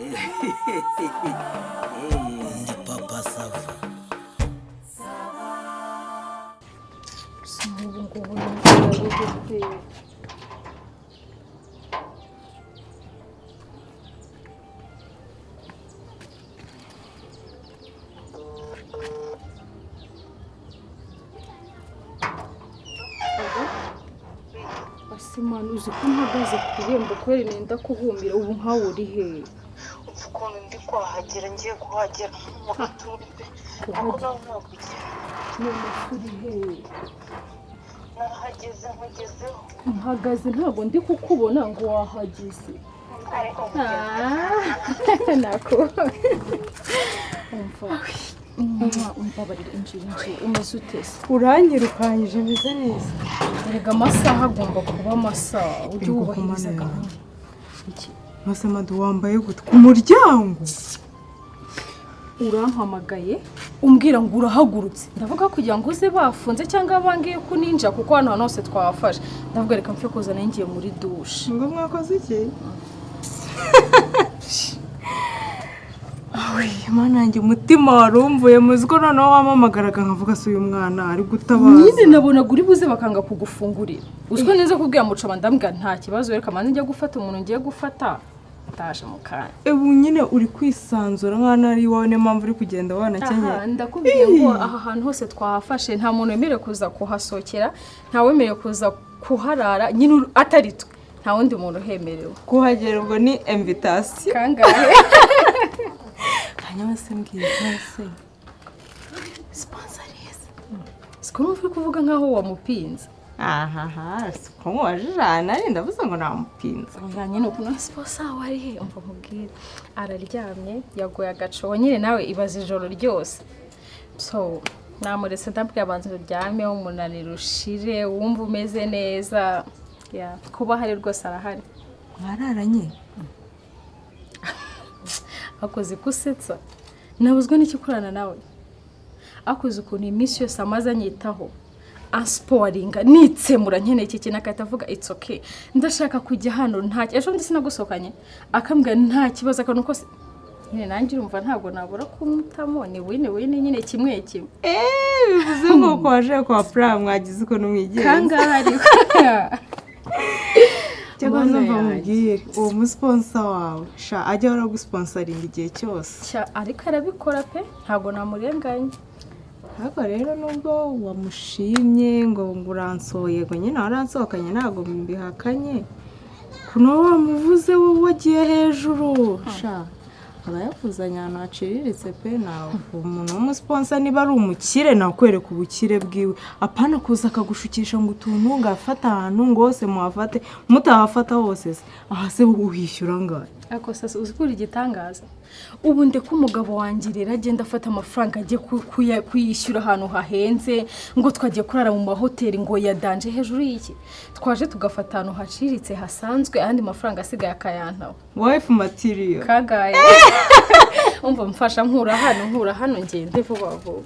Ndi papa Sava. Asimana uzi ko mpagaze ku irembo kweri nenda kuhumira ubu nkawe uri he? Ukuntu ndi kwahagera ngiye kuhagera mu gaturbe ariko ntabwo kugera none uri he? narahageze nkugezeho Mpagaze ntabwo ndi kukubona ngo wahageze. ariko Nako umva barira injira umeze utese uranyirukanyije meze neza. erega amasaha agomba kuba amasaha ujye wubahiriza gahunda. Iki Masamadu wambaye gute ku muryango? urampamagaye umbwira ngo urahagurutse ndavuga kugira ngo uze bafunze cyangwa bangiye kuninja kuko hano hose twafashe ndavuga reka mfe kuza nangiye muri douche. Ngo mwakoze iki? Mana yanjye umutima warumvuye muziko noneho wamamagaraga nkavuga se uyu mwana ari gutabaza. Nyine nabona guri buze bakanga kugufungurira. Uziko neza kubwira mucoma ndambwa nta kibazo reka manze njye gufata umuntu ngiye gufata ataje mu kanya. Ebu nyine uri kwisanzura nkana ari wowe ne mpamvu uri kugenda wanakenye. Ndakubwiye ngo aha hantu hose twahafashe nta muntu wemerewe kuza kuhasokera nta wemerewe kuza kuharara nyine atari twe nta wundi muntu uhemerewe Kuhagera ubwo ni invitation. kangahe. Hanyuma se mbwira se sponsorize. Siko uri kuvuga nkaho wamupinze. Aha, siko wajana ari ndavuze ngo namupinze. Nyine ukuntu sponsor wari he umva mubwira araryamye yagoye agaco nyine nawe ibaza ijoro ryose. So namuretse ndabwiye abanze uryame umunaniro ushire wumva umeze neza. Ya kuba hari rwose arahari. Mwararanye? Akoze kusetsa nabuzwe n'ikikurana nawe akoze ukuntu iminsi yose amaze anyitaho asporinga nitsemura nkeneye iki kintu akatavuga it's okay ndashaka kujya hano nta ejo ndi sinagusokanye akambwira nta kibazo akano kose nyine nanjye urumva ntabwo nabura kumutamo ni wine nyine kimwe bivuze ngo kwaje kwa Pram mwagize uko numwigenza kangahari cyangwa numva mubwire uwo musponsor wawe sha ajya ora gusponsoringa igihe cyose ariko arabikora pe ntabwo namurenganye. Hako rero nubwo wamushimye ngo nguransoye ngo nyine waransohokanye ntabwo mbihakanye kuno wamuvuze wowe wagiye hejuru sha aba yakuzanya ahantu haciriritse pe nawe umuntu w'umusponsor niba ari umukire nakwereka ubukire bwiwe apana kuza akagushukisha ngo utuntu ngafata ahantu ngo hose muhafate mutahafata hose aha se uhishyura ngahe Ako sasa uzikura igitangaza ubu nde ko umugabo wangirira agenda afata amafaranga agiye kuyishyura ahantu hahenze ngo twagiye kurara mu mahoteli ngo yadanje hejuru y'iki twaje tugafata ahantu haciritse hasanzwe andi mafaranga asigaye akayantaho wife material kagaye umva mfasha nkura hano ngende vuba vuba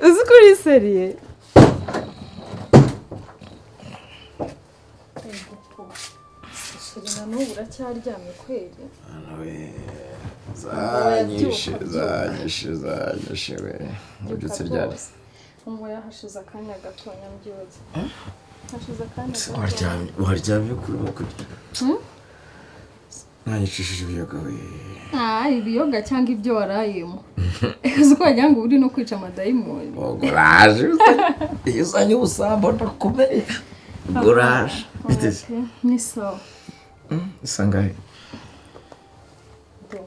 uzikuri seriye Shirina n'ubu uracyaryamye kweli Nawe zanyishe we ubyutse ryari ngo yahashize akanya gatonya mbyutse hashize akanya gato waryamye kuri kurya nanyicishije ibiyoga we ibiyoga cyangwa ibyo warayemo uzi ko wagira ngo uri no kwica amadayimoni uraje iyo uzanye ubusambo ndakomeye uraje biteze ni sawa isangahe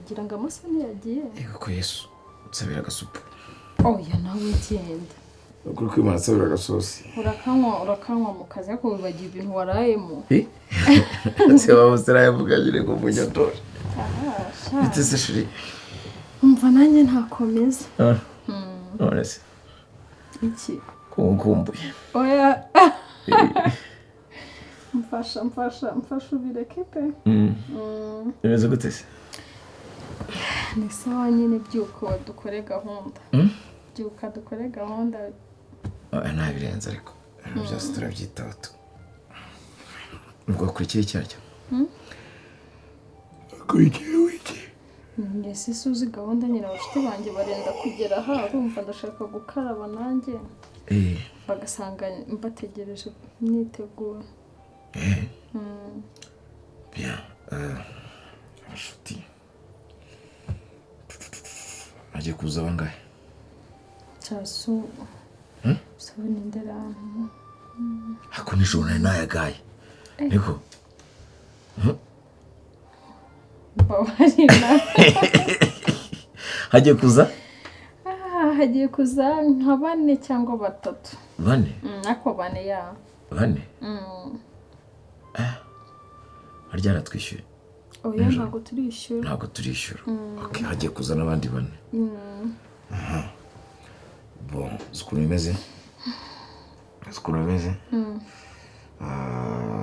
ngira ngo amasa ntiyagiye yego ko Yesu nsabira agasupu oya nawe ugenda ukuri kwimana nsabira agasosi urakanywa mu kazi ariko wibagiye ibintu warayemo se waba usirayevuganyire ngo munyatore biteze shuri umva nanjye ntakomeza none se iki kunkumbuye oya mfasha ubireke pe bimeze gute se ni sawa nyine byuko dukore gahunda byuka dukore gahunda nta birenze ariko byose turabyitaho ubwo kuri kiri cyaryo Kurikiye wiki. Ese suzi gahunda nyine abafite banjye barenda kugera aha urumva ndashaka gukaraba nanjye bagasanga mbategereje niteguye. Bien. Ashuti. Aje kuza bangahe? Chasu. Sabe nindera. Hako nijoro nari nayagaye. Niko. Babarina. Hagiye kuza? Hagiye kuza nka 4 cyangwa 3. 4? Ako 4 ya. 4? Harya natwishyuye. Oya ntabwo turishyura. Ntabwo turishyura. Okay, hagiye kuza n'abandi 4. Bon, zikuru imeze? Zikuru imeze?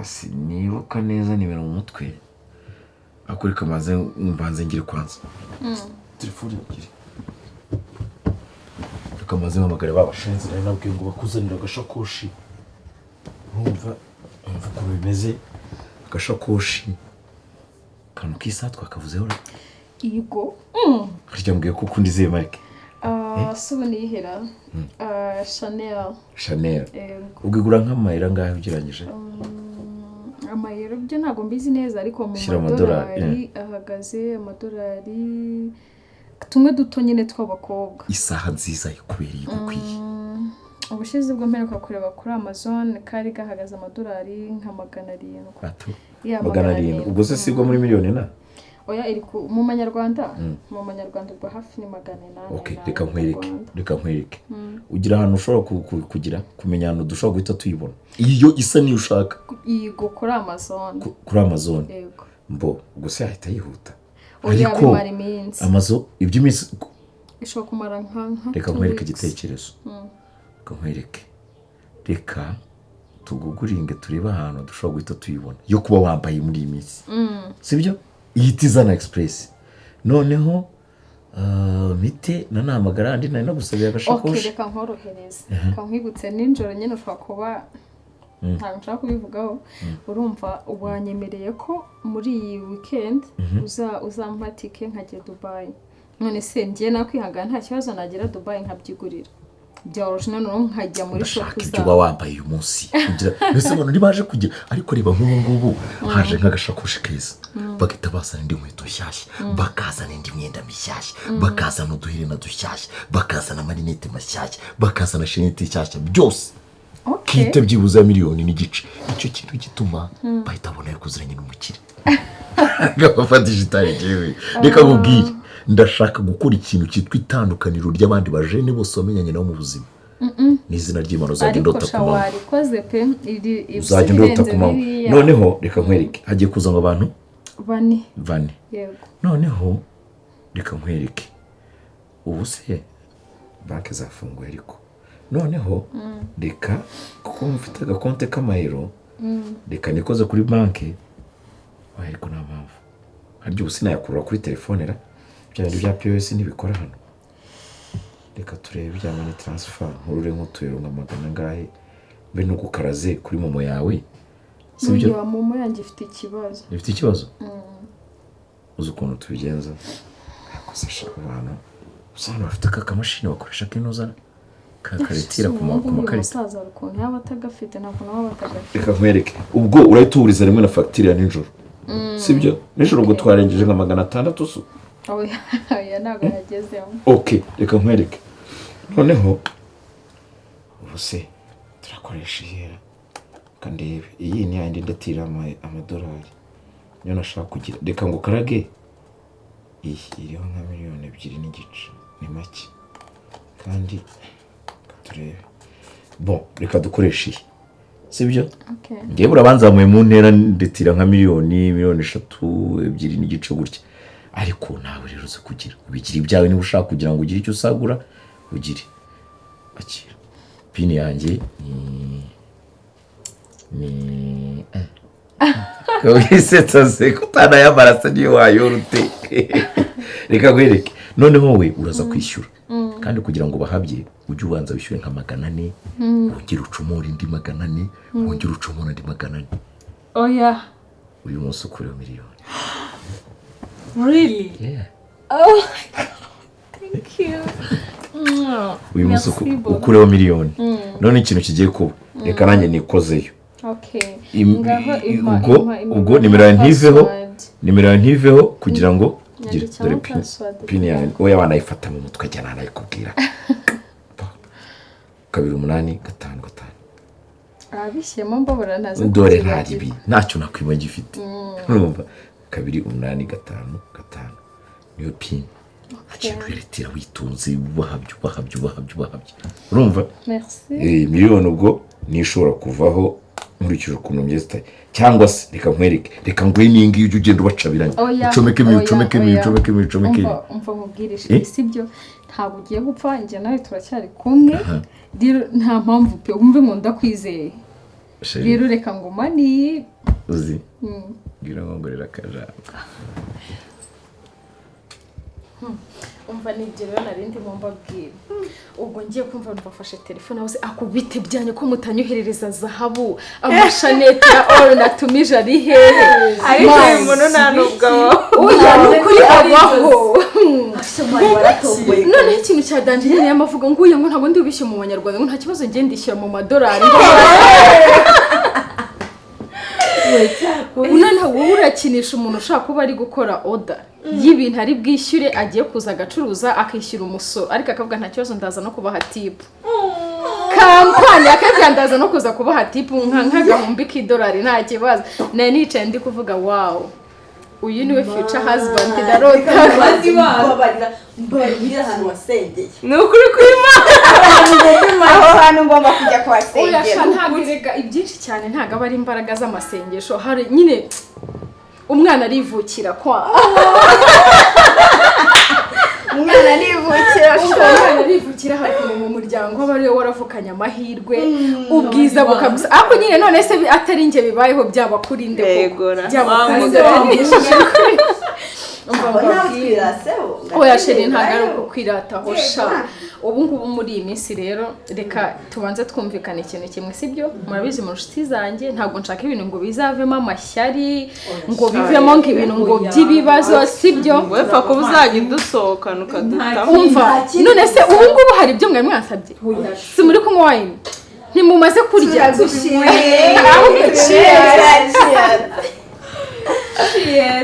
Sinibuka neza nimero mu mutwe. Akurika maze mbanze ngire kwanza. Telefone ngire. Kamaze mpamagare babashenze rero nabwiye ngo bakuzanira agashakoshi. Urumva ko bimeze agashakoshi. Kantu kisa twakavuzeho. Yego. Harya mbwiye ko ukundi ziye marike. Suboni yihera. Chanel. Ugigura nk'amayira ngaho ugeranyije. Amayero byo ntago mbizi neza ariko mu madolari ahagaze amadolari tumwe duto nyine tw'abakobwa. Isaha nziza ikubereye gukwiye. Ubushize bwo mperuka kureba kuri Amazon kari gahagaze amadolari nka 700. Bato. 700. Ubwo se sibwo muri miliyoni na? Oya iri mu manyarwanda. Mu manyarwanda ubwo hafi ni 800. Okay, reka nkwereke. Ugira ahantu ushobora kugira kumenya ahantu dushobora guhita tuyibona. Iyo isa niyo ushaka. Yego kuri Amazon. Kuri Amazon. Yego. Mbo gusa yahita yihuta. Oya bimara iminsi. Amazon ibyo iminsi ishobora kumara nka. Reka nkwereke igitekerezo. Nkwereke. Reka tuguguringe tureba ahantu dushobora guhita tuyibona. Yo kuba wambaye muri iyi minsi. Sibyo? Yitizana express. Noneho mite nanamagara andi nari nagusabye agashakoshi. Okay, reka nkorohereza. Kankwibutse ninjoro nyene ushobora kuba ntabwo nshaka kubivugaho. Urumva wanyemereye ko muri iyi weekend uzampatike nkajya Dubai. None se ngiye nakwihangana nta kibazo nagira Dubai nkabyigurira. Bya original no nkajya muri shop za. Ibyo wambaye uyu munsi. Kugira mbese abantu nibaje kugira ariko reba nk'ubu haje nk'agashakoshi keza. Bagita basana indi nkweto nshyashya, bakazana indi myenda mishyashya, bakazana uduherena dushyashya, bakazana amarinete mashyashya, bakazana shenete nshyashya byose. Kite byibuza miliyoni n'igice. Icyo kintu gituma bahita bona yakuziranye n'umukire. Gafatisha itarejewe. Reka nkubwire. Ndashaka gukora ikintu cyitwa itandukaniro ry'abandi bajene bose bamenyanye nabo mu buzima. N'izina ry'Imana uzajya ndota ku mama. Warikoze pe uzajya ndota ku mama. Noneho reka nkwereke hagiye kuza ngo abantu 4. Yego. Noneho reka nkwereke ubu se banki zafunguye ariko noneho reka kuko mfite agakonte k'amayero reka nikoze kuri banki ariko nta mpamvu haryo ubu sinayakurura kuri telefone ra bya POS ntibikora hano. Reka turebe bya money transfer nkurure nk'utuyero nka 100 ngahe mbe no gukaraze kuri momo yawe. Sibyo wa momo yanjye ifite ikibazo. Ifite ikibazo? Uzi ukuntu tubigenza? Akosesha abantu. Usanga bafite akamashini bakoresha kinoza kakaretira ku makarita. Umusaza ukuntu yaba atagafite ntabwo nabo batagafite. Reka nkwereke. Ubwo urayituriza rimwe na facture ya nijoro. Sibyo? Nijoro ngo twarengeje nka 600 su. Oya ntabwo yagezemo. Okay, reka nkwereke. Noneho ubuse turakoresha ihera. Kandebe iyi ni yandi ndatira amadolari. Niyo nashaka kugira. Reka ngo karage. Iyi iriho nka 2 miliyoni n'igice. Ni make. Kandi turebe. Bon, reka dukoresha iyi. Sibyo? Okay. Ngiye burabanzamuye mu ntera ndetira nka 3 miliyoni 2 n'igice gutya. Ariko nawe rero uze kugira ubigira ibyawe niba ushaka kugira ngo ugire icyo usagura ugire. Akira. Pini yanjye ni Kawisetsa se kutana yamarasa niyo wayorute. Reka nkwereke. Noneho we uraza kwishyura. Kandi kugira ngo bahabye ujye ubanza wishyure nka 400, wongera ucumura indi 400, wongera ucumura indi 400. Oya. Uyu munsi ukuriwe miliyoni. Really? Yeah. Oh my God. Thank you. uyu munsi Merci beaucoup. ukureho miliyoni none ikintu kigiye kuba reka nanjye nikozeyo Okay. ubwo nimero yawe ntiveho kugira ngo Yanditseho dore password. pini yawe wowe wanayifata mu mutwe ajya nanayikubwira 2855 abishyemo mbabura ntazi dore ntari ibi ntacyo nakwiba gifite urumva 2855 niyo pini agenda uyeretera witunze ubahabye urumva merci miliyoni ubwo nishobora kuvaho nkurikije ukuntu mbyitaye cyangwa se reka nkwereke reka nguhe n'ingi ujye ugenda ubacabiranye ucomeke umva mubwirishe sibyo ntabwo ugiye gupfa njye nawe turacyari kumwe rero nta mpamvu pe wumve ngo ndakwizeye rero reka ngumani uzi ngira ngo ngorera akajambo umva nibyo rero narindi mu mbabwira ubwo ngiye kumva mbafashe telefone hose akubite byanye ko mutanyoherereza zahabu amashanete ya oro natumije ari hehe ariko uyu muntu nta nubwo oya nukuri abaho none ikintu cya danje nyine y'amavuga ngo uya ngo ntabwo ndi ubishye mu banyarwanda ngo nta kibazo ngiye ndishyura mu madolari unana wowe urakinisha umuntu ushaka kuba ari gukora order y'ibintu ari bwishyure agiye kuza agacuruza akishyura umusoro ariko akavuga nta kibazo ndaza no kubaha tipu kampani akabwira ndaza no kuza kubaha tipu nk'agahumbi k'idolari nta kibazo nari nicaye ndi kuvuga wawu uyu niwe future husband ndarota mbarira ahantu wasengeye ni ukuri kw'Imana aho hantu ngomba kujya kuhasengera uyasha ntabwo irega ibyinshi cyane ntabwo aba ari imbaraga z'amasengesho hari nyine umwana arivukira kwa umwana arivukira hari mu muryango aba ariwe waravukanye amahirwe ubwiza bukagusa ariko nyine none se atari njye bibayeho byaba kuri nde koko byaba kuri nde oya sheri ntabwo ari uko kwirataho sha ubu ngubu muri iyi minsi rero reka tubanze twumvikana ikintu kimwe sibyo murabizi mu nshuti zanjye ntabwo nshaka ibintu ngo bizavemo amashyari ngo bivemo ngo ibintu ngo by'ibibazo sibyo wepfa kuba uzajya udusohokana ukadutamo umva none se ubu ngubu hari ibyo mwari mwansabye si muri kunywa wayini ntimumaze kurya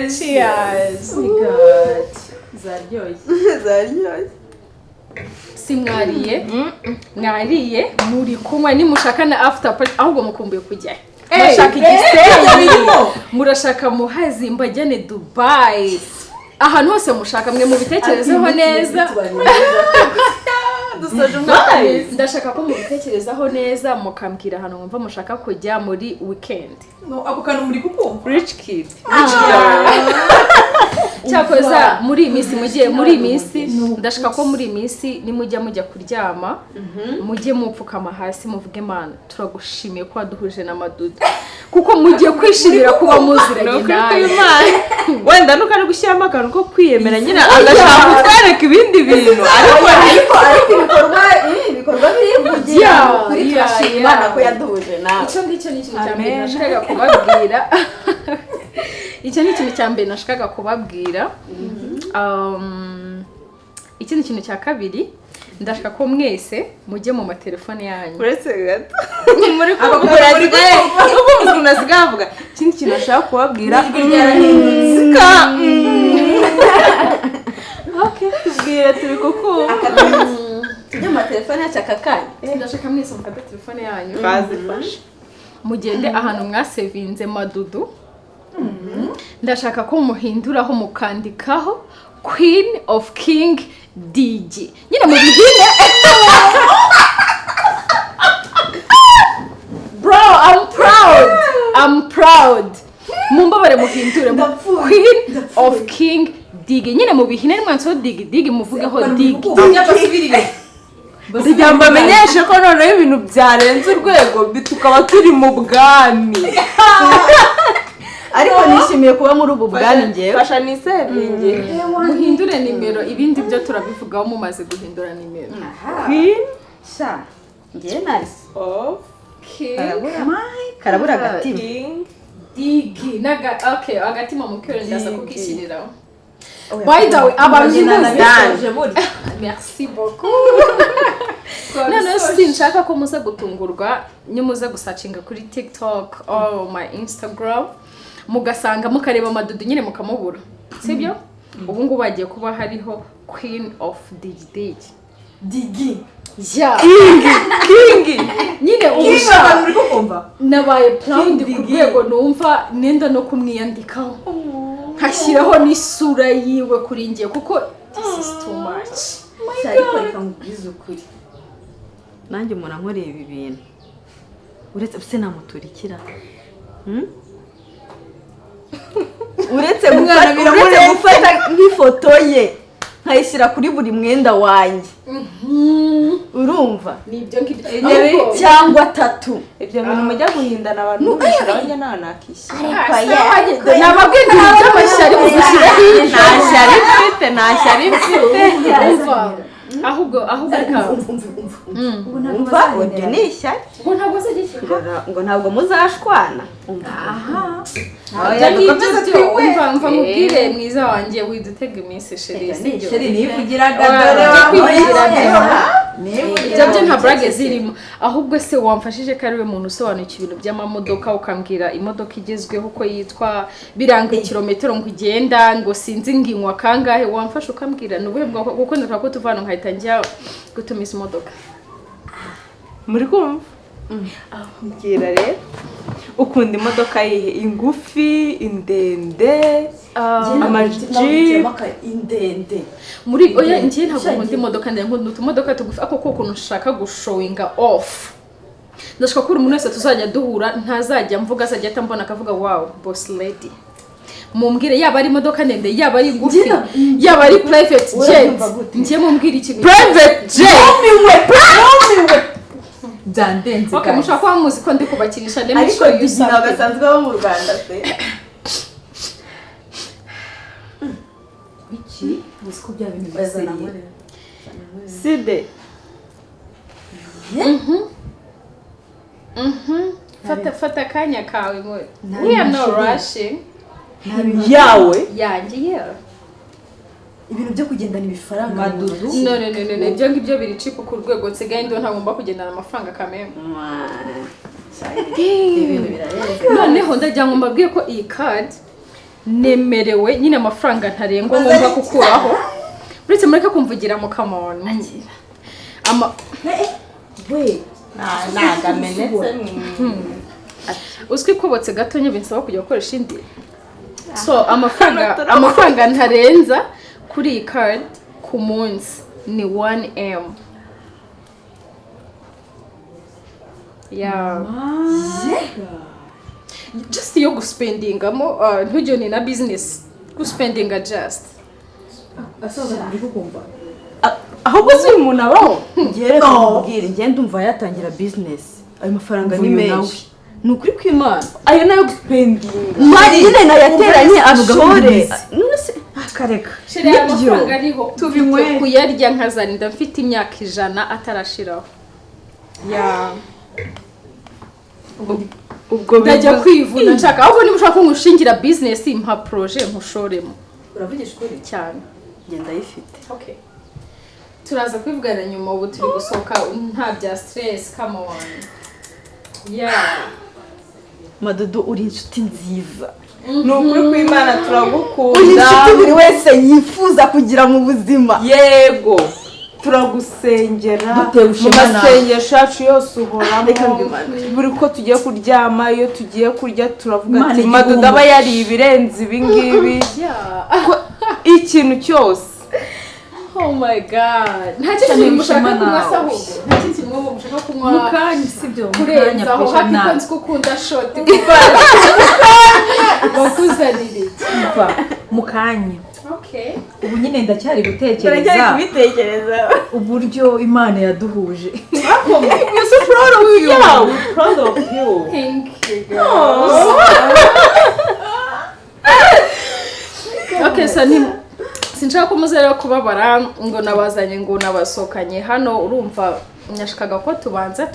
cheers zaryoshye si mwariye muri kunywa nimushaka na after party ahubwo mukumbuye kujya murashaka igisenyi murashaka muhazi mbajyane Dubai ahantu hose mushaka mwe mubitekerezeho neza ndashaka ko mubitekerezaho neza mukambwira ahantu mwumva mushaka kujya muri weekend ako kantu muri kukumva rich kid cyakoza muri iyi minsi mugiye muri iyi minsi ndashaka ko muri iyi minsi nimujya kuryama mujye mupfukama hasi muvuge Imana turagushimiye ko waduhuje na Madudu kuko mugiye kwishimira kuba muziranye nawe wenda nuko ari gushyiramo akantu ko kwiyemera nyine agashaka kutwereka ibindi bintu ariko ibikorwa birivugira kuri turashima Imana ko yaduhuje nawe icyo ngicyo ni ikintu cya mbere nashakaga kubabwira icyo ni ikintu cya mbere nashakaga kubabwira ikindi kintu cya kabiri ndashaka ko mwese mujye mu matelefone yanyu uretse gato muri kumva umuntu asigaye avuga ikindi kintu ashaka kubabwira okay tubwire turi kukumva tujye mu matelefone yacu aka kanya ndashaka mwese mufate telefone yanyu bazifashe mugende ahantu mwasevinze Madudu ndashaka ko muhinduraho mukandikaho Queen of King DJ nyine mu bihine bro I'm proud mumbabare muhindure Queen of King DJ nyine mu bihine mwanso dig muvugeho dig kugira ngo bamenyeshe ko noneho ibintu byarenze urwego tukaba turi mu bwami ariko nishimiye kuba muri ubu bwani ngewe fasha nisevinge muhindure nimero ibindi byo turabivugaho mumaze guhindura nimero Queen sha ngewe narisi of karabura agatima digi naga okay agatima mukero ndaza kukishyiriraho by the way abantu nabisoje burya merci beaucoup none sinshaka ko muze gutungurwa nyumuze gusacinga kuri TikTok or my Instagram mugasanga mukareba amadudu nyine mukamubura sibyo ubu ngubu bagiye kuba hariho Queen of Digi ya kingi nyine ubusha uri kumva nabaye proud ku rwego numva nenda no kumwiyandikaho nkashyiraho n'isura yiwe kuri ngiye kuko this is too much ariko reka nkubwize ukuri nanjye umuntu ankoreye ibi bintu uretse se namuturikira uretse gufata nk'ifoto ye nkayishyira kuri buri mwenda wanjye urumva nibyo ngibyo cyangwa 3 ibyo bintu mujya guhindana abantu bishyiraho nanakishyira nababwira by'amashyari muzishyiraho nta shyari mfite ahubwo reka umva ibyo ni ishyari ngo ntabwo muzashwana umva mubwire mwiza wanjye widutega iminsi sheri nivugiraga ibyo nta brage zirimo ahubwo se wamfashije ko ari we muntu usobanukiwe ibintu by'amamodoka ukambwira imodoka igezweho uko yitwa biranga kilometero ngo igenda ngo sinzi nginywa kangahe wamfasha ukambwira nubuhe bwoko kuko ndashaka ko tuvana nkahita njya gutumiza imodoka muri kumva mbwira rero ukunda imodoka yihe ingufi indende amajipe indende muri oya ngiye ntabwo nkunda imodoka ndende nkunda utumodoka tugufi ako ko ukuntu nshaka gushowinga off ndashaka ko umuntu wese tuzajya duhura ntazajya mvuga azajya atambona akavuga wow boss lady mumbwire yaba ari imodoka ndende yaba ari ngufi yaba ari private jet ngiye mumbwire ikintu private jet byandenze okay mushaka ko muzi ko ndi kubakinisha ndemwe ariko igina gasanzwe bo mu Rwanda se iki musiko bya bintu bazana side fata kanya kawe we are no rushing yawe yanjye yeah ibintu byo kugendana ibifaranga madudu no ibyo ngibyo biri chip ku rwego nsigaye ndo ntagomba kugendana amafaranga kameme ibintu birareze noneho ndajya ngo mbabwiye ko iyi card nemerewe nyine amafaranga ntarengwa ngomba gukuraho uretse mureka kumvugira mu kamono we nagamenetse uzwi kubotse gato nye binsaba kujya gukoresha indi so amafaranga ntarenza kuri iyi card ku munsi ni 1M just yo guspendingamo ntujye ni na business guspendinga just asoza muri kukumva ahubwo si umuntu abaho ngereka mubwire ngiye ndumva yatangira business ayo mafaranga ni menshi ni ukuri kw'Imana ayo nayo guspendinga nyine nayateranye ashore none se akareka sheri amafaranga ariho tubimwe kuyarya nkazarinda mfite imyaka 100 atarashiraho ubwo ndajya kwivuna nshaka ahubwo niba ushaka kumushingira business impa projet nkushoremo uravugisha ukuri cyane ngenda yifite okay turaza kwivugana nyuma ubu turi gusohoka nta bya stress come on madudu uri inshuti nziza ni ukuri kw'Imana turagukunda uri inshuti buri wese yifuza kugira mu buzima yego turagusengera mu masengesho yacu yose uhoramo buri ko tugiye kuryama iyo tugiye kurya turavuga ati madudu aba yari ibirenze ibi ngibi ikintu cyose oh my god nta kintu mushaka kunywa ahubwo nta kintu mushaka kunywa mukanya sibyo kurenza aho happy konzi kukunda shot bakuzanire mukanya okay ubu nyine ndacyari gutekereza uburyo Imana yaduhuje proud of you thank you girls okay so sinshaka ko muzera kubabara ngo nabazanye ngo nabasohokanye hano urumva nyashikaga ko tubanza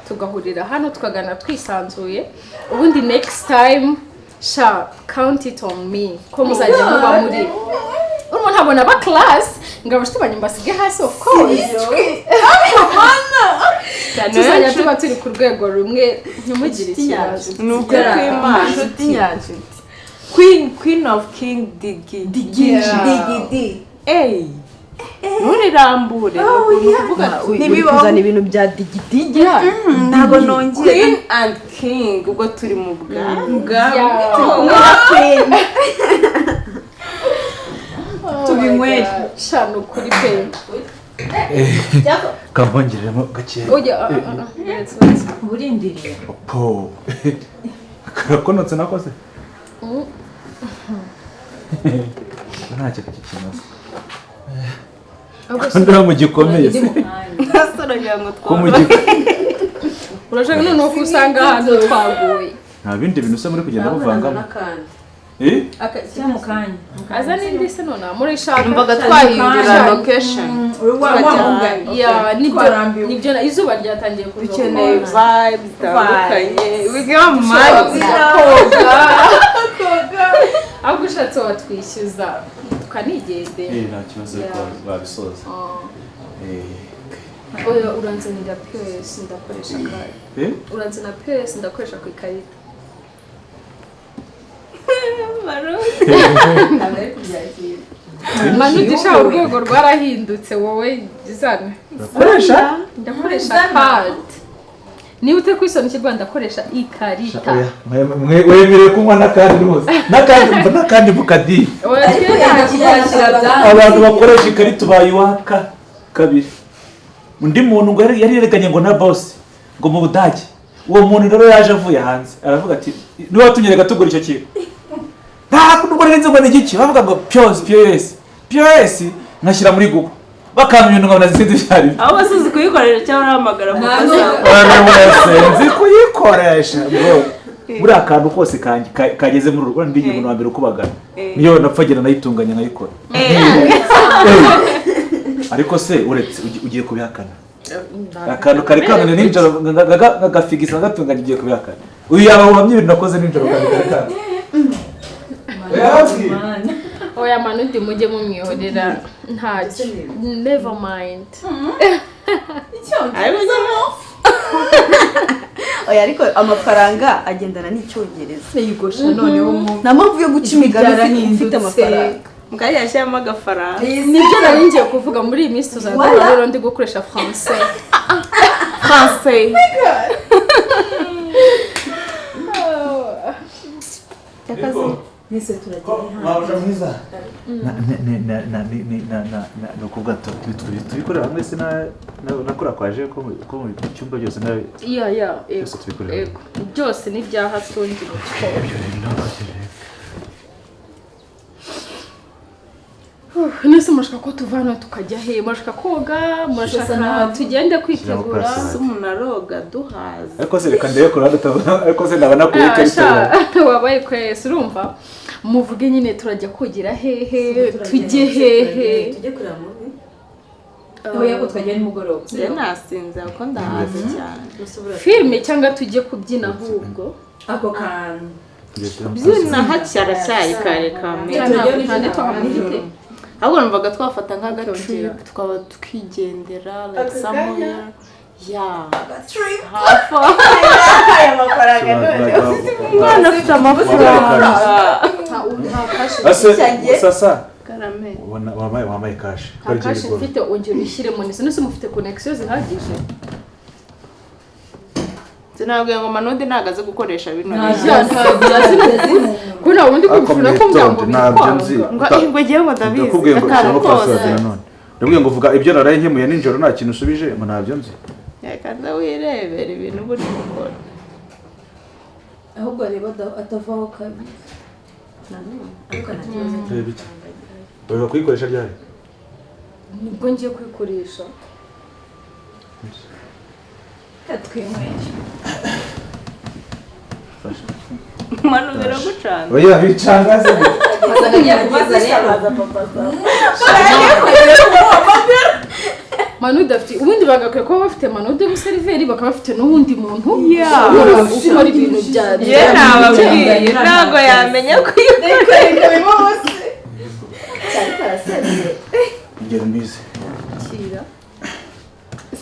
tugahurira hano tukagana twisanzuye ubundi next time count it on me ko muzajya muba muri nkabona aba class ngo abashite banyu mbasige hasi of course tuzajya tuba turi ku rwego rumwe ntimugire ikibazo nuko kwimana inshuti nyanshuti queen of king digidi nturirambure ntibizana ibintu bya digidigi ntabwo nongeye queen and king ubwo turi mu bwami tubinywere shano kuri pe kampongeremo gakeya oya burindiriye po karakonotse nakoze ntacyo kikinoze kandi mu gikomeye se basaragira ngo ko mu gikomeye urashaka noneho ko usanga ahantu twaguye nta bindi bintu se muri kugenda muvangamo akajya mu kanya aza n'indi se none muri shaka mbaga twahindura location nibyo izuba ryatangiye kuva dukeneye vibes zitandukanye wiga mu mazi ahubwo ushatse watwishyuza tukanigendera nta kibazo babisoza oya uranzanira pesi ndakoresha kare uranzana pesi ndakoresha ku ikarita manudisha urwego rwarahindutse wowe zana ndakoresha kadi niba utari kwisobanukirwa ndakoresha ikarita wemerewe kunywa n'akandi rwose n'akandi mukadi abantu bakoresha ikarita bayiwaka kabiri undi muntu ngo yari yerekanye ngo na boss ngo mu Budage uwo muntu rero yaje avuye hanze aravuga ati niba tunyereka tugura icyo kintu ntabwo nubwo nzi ngo ni igiki bavuga ngo POS nkashyira muri Google bakamenya ngo nazize cyari abo basize kuyikoresha cyangwa uramagara mu nzi kuyikoresha bro muri akantu kose kageze muri rugo ndi umuntu wa mbere ukubagana niyo napfagira nayitunganya nayikora ariko se uretse ugiye kubihakana akantu kari kanone ninjoro ngagafigisa ngatunganya ugiye kubihakana uyu yabahomye ibintu nakoze ninjoro kandi kari kanone oya manudi mujye mumwihorera ntacyo never mind oya ariko amafaranga agendana n'icyongereza yigosha noneho nta mpamvu yo guca imigani ufite amafaranga mugari yashyiramo agafaranga nibyo nari ngiye kuvuga muri iyi minsi tuzagura rero ndi gukoresha français nise turagiye mwaje mwiza no kuvuga tubikorera hamwe se nakora kwaje ko mu cyumba byose nawe byose ni bya hatundi nese murashaka ko tuvana tukajya he murashaka koga murashaka tugende kwitegura umuntu aroga duhaze ariko se reka ndebe kurada ariko se ndabona ko ikarita wabaye kwese urumva muvuge nyine turajya kogira hehe tujye hehe tujye kureba mubi oya ko twajya nimugoroba njye nasinze kuko ndahaze cyane filime cyangwa tujye kubyina ahubwo ako kantu byina hacyara cyayi kare kamera ahubwo numvaga twafata nk'agatrip twaba twigendera like somewhere hafi aya mafaranga umwana afite amafaranga sasa karame wamaye kashi kashi mfite ongera ushyiremo nese mufite connection zihagije sinabwiye ngo manodi nagaze gukoresha bino kuna undi kufuna ko mbyambo ngo ingwe ngo ndabizi ndakubwiye ngo cyangwa password none ndabwiye ngo vuga ibyo naraye nkemuye ninjoro nta kintu usubije ngo ntabyo nzi yakanda wirebera ibintu buri gukora ahubwo reba atavaho kabiri ariko ntakibazo bari kuyikoresha ryari nibwo ngiye kwikoresha katwemweje manu biragucanga oya bicanga se Manu dafite ubundi bagakwiye kuba bafite Manu w'umuseriveri bakaba bafite n'uwundi muntu ukora ibintu bya ntabwo yamenya kwikorera egera mbize kira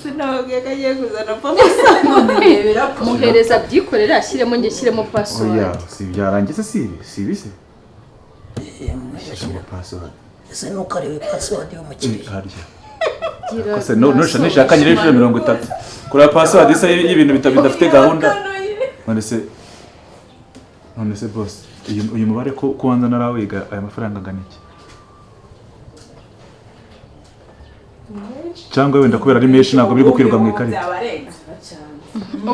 sinababwiye ko agiye kuzana papa sa muhereza byikorera ashyiremo njye shyiremo password oya si byarangiye si bise shyiramo password ese nuko ari password y'umukiriya harya kose nishaka nyine 30 kuri password isa y'ibintu bidafite gahunda none se boss uyu mubare ko kubanza narawiga aya mafaranga angana iki cyangwa wenda kubera ari menshi ntabwo biri gukwirwa mu ikarita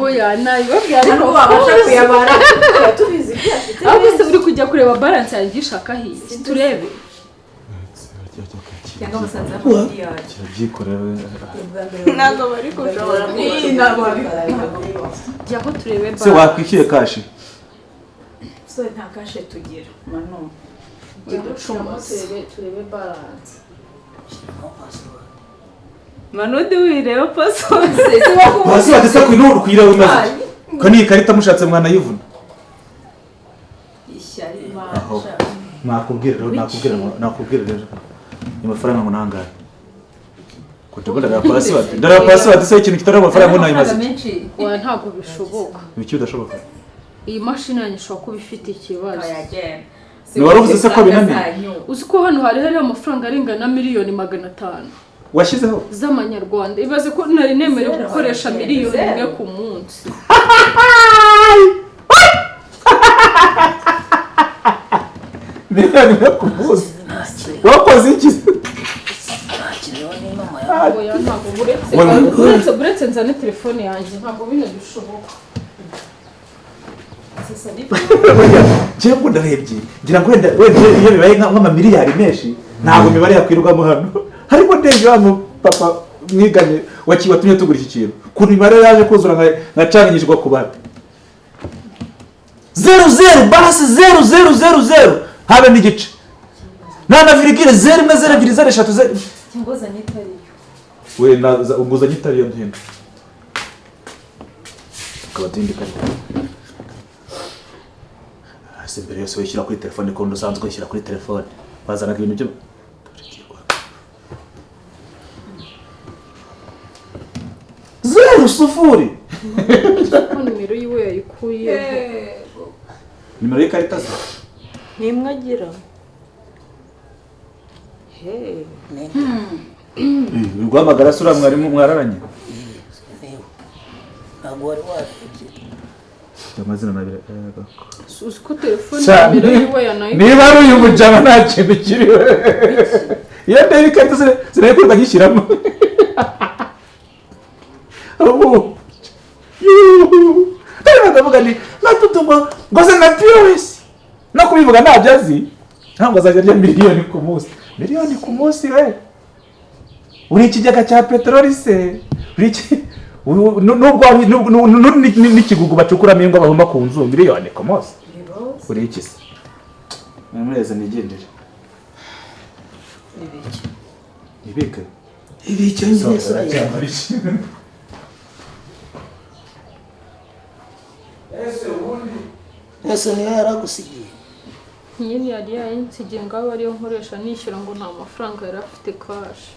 oya nayo byari ariko wabasha kuyabara tubizi byafite ahubwo se uri kujya kureba balance yanjye ishaka hiye turebe cyangwa musanze y'amadiyari kirabyikorera ntabwo bari kushobora jya ko turebe se wakwishyuye kashi so nta kashe tugira mano turebe balance manode wireba password hasi batese ku inuru kuyiraho imaze ko ni ikarita mushatse mwana yivuna ishyari aho masha nakubwira rero amafaranga ngo nangahe kutegura ndara password se ikintu kitari amafaranga ngo nayimaze wa ntabwo bishoboka ibiki bidashoboka iyi mashini yanyu ishobora kuba ifite ikibazo ni waruvuze se ko binaniye uzi ko hano hari amafaranga arenga na miliyoni 500 washyizeho z'amanyarwanda ibaze ko nari nemerewe gukoresha miliyoni 1 ku munsi miliyoni 1 ku munsi wakoze iki oya ntabwo buretse nzane telefone yanjye ntabwo bino bishoboka njyewe ndarebye ngira ngo wenda iyo bibaye nk'amamiliyari menshi ntabwo imibare yakwirwamo hano harimo ndebye wa papa mwiganye watumye tugura iki kintu ukuntu imibare yaje kuzura nkacanganyijwe ku bana 00 basi 0000 habe n'igice nta na virgule 0.02 cyangwa zanye itariyo we nguzanye itariyo ndende ukaba tindika ase mbere yose wishyira kuri telefone ko ndusanzwe kwishyira kuri telefone bazanaga ibintu byo zeru sufuri ko nimero yiwe yayikuyeho nimero y'ikarita ze nimwe agira urwamagara sura mwarimu mwararanye ntabwo wari warebye amazina nabira uzi ko telefone nimero yiwe yanayikuyeho niba ari uyu mujama nta kintu kiriwe iyo ndeba ikarita zirayikorwa gishyiramo ndavuga ni natutuma ngoze na POS no kubivuga ntabyo azi ntabwo azajya arya miliyoni ku munsi we uri ikigega cya peteroli se n'ikigugu bacukuramo ingwa bahomba ku nzu miliyoni ku munsi uri iki se mwese nigendere ibike ibiki nzese ese niyo yaragusigiye nyine yari yayinsigiye ngaho ariyo nkoresha nishyura ngo nta mafaranga yari afite kashi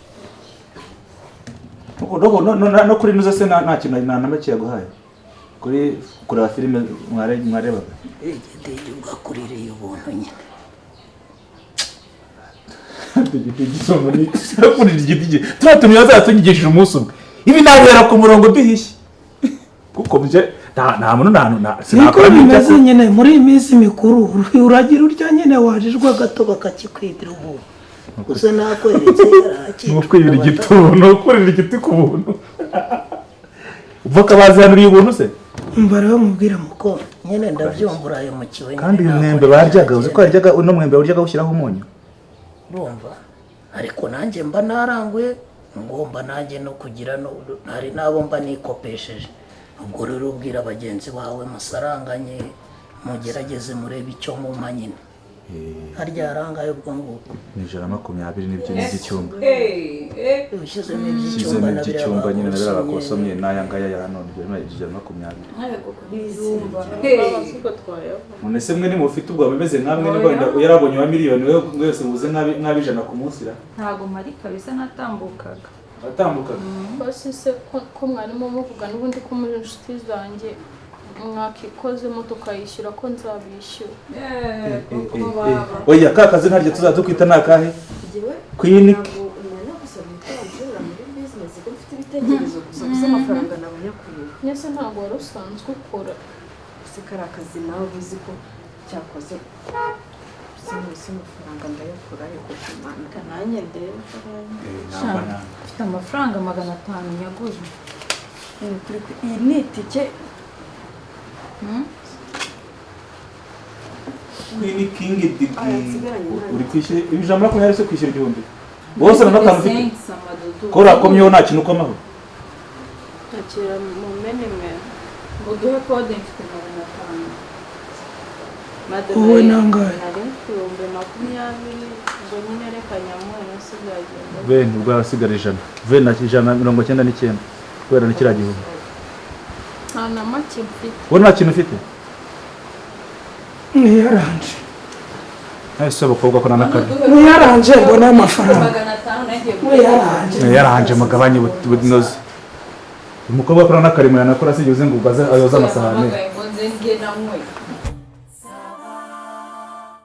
no kuri nuza se nta kintu na make yaguhaye kuri kureba filime mwarebaga igiti ugakuririye ubuntu nyine turatumye bazatunyigishije umunsi umwe ibi nabera ku murongo duhishye kuko nje nta muntu niko bimeze nyine muri iyi minsi mikuru uragira urya nyine wajijwe gato bakakikwibira ubuntu gusa nakweretse ni ukwibira igiti ni ukurira igiti ku buntu uvuka bazihanuriye ubuntu se mva rero mubwira muko nyine ndabyumva ayo mu kiwe kandi uyu mwembe baryaga uzi ko yaryaga uno mwembe uryaga ushyiraho umunyu urumva ariko nanjye mba naranguye ngomba nanjye no kugira hari n'abo mba nikopesheje ubwo rero ubwira bagenzi bawe musaranganye mugerageze murebe icyo mumpa nyine harya yarangaye ubwo ngubwo ni 120 n'ibyo n'icyumba ushyizemo Shizemo iby'icyumba icyumba nyine na biriya bakosomye n'aya ngaya ya none ibyo ni 120 none se mwe nimufite ubwo bameze nkamwe niba yarabonye wa miliyoni we wese ubuze nk'abijana ku munsi ra ntago mari kabisa natambukaga basi se ko mwarimo muvuga n'ubundi ko muri inshuti zanjye mwakikozemo tukayishyura ko nzabishyura oya ka kazi ntaryo tuzadukwita nakahe clinic amafaranga nabonye kuri nyese ntabwo wari usanzwe ukora ese kari akazi nawe uzi ko cyakoze sinzi amafaranga ndayakura yo kumanika nanjye ndebe mfite amafaranga 500 nyaguze iyi ni itike cliniking uri kwishyura ibijambo makumyabiri se kwishyura 1000 bose na natanu ufite ko urakomyeho nta kintu ukomaho akira mu meneme ngo duhe kode mfite 500 wowe nangahe nari mfite 20 ngo nyine reka nyamuhe nasigaje bene ubwo arasigara 100 vena 199 kubera n'ikira gihugu nta na make mfite wowe nta kintu ufite yaranje ese abakobwa ko nanakari yaranje mbona amafaranga 500 yaranje mugabanye bunoze umukobwa ko nanakari mu yanakora sigize ngo ugaze ayoza amasahane ngo nze nge namwe